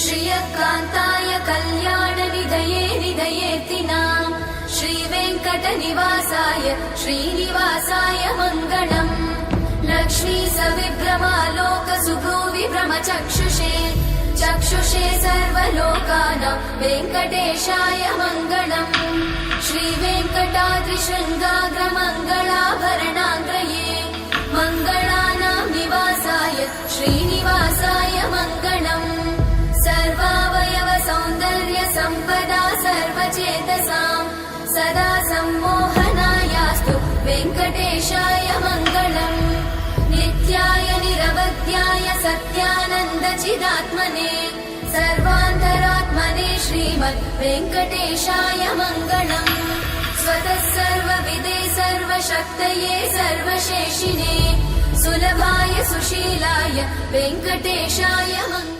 श्रियकान्ताय कल्याणनिधये निधयेतिनाम् श्रीवेङ्कटनिवासाय श्रीनिवासाय मङ्गलम्। लक्ष्मी सविभ्रमालोकसुभ्रूविभ्रमचक्षुषे चक्षुषे सर्वलोकानां वेङ्कटेशाय मङ्गलम्। श्रीवेङ्कटाद्रिशृङ्गाग्रमङ्गलाभरणाङ्गये मङ्गलानां निवासाय श्रीनिवासाय मङ्गलम्। सर्वावयव सौन्दर्य सम्पदा सर्वचेतसां सदा सम्मोहनायास्तु वेङ्कटेशाय मङ्गलम्। नित्याय निरवध्याय सत्यानन्दचिदात्मने सर्वान्तरात्मने श्रीमद् वेङ्कटेशाय मङ्गलम्। स्वतः सर्वविदे सर्वशक्तये सर्वशेषिने सुलभाय सुशीलाय वेङ्कटेशाय मङ्गलम्।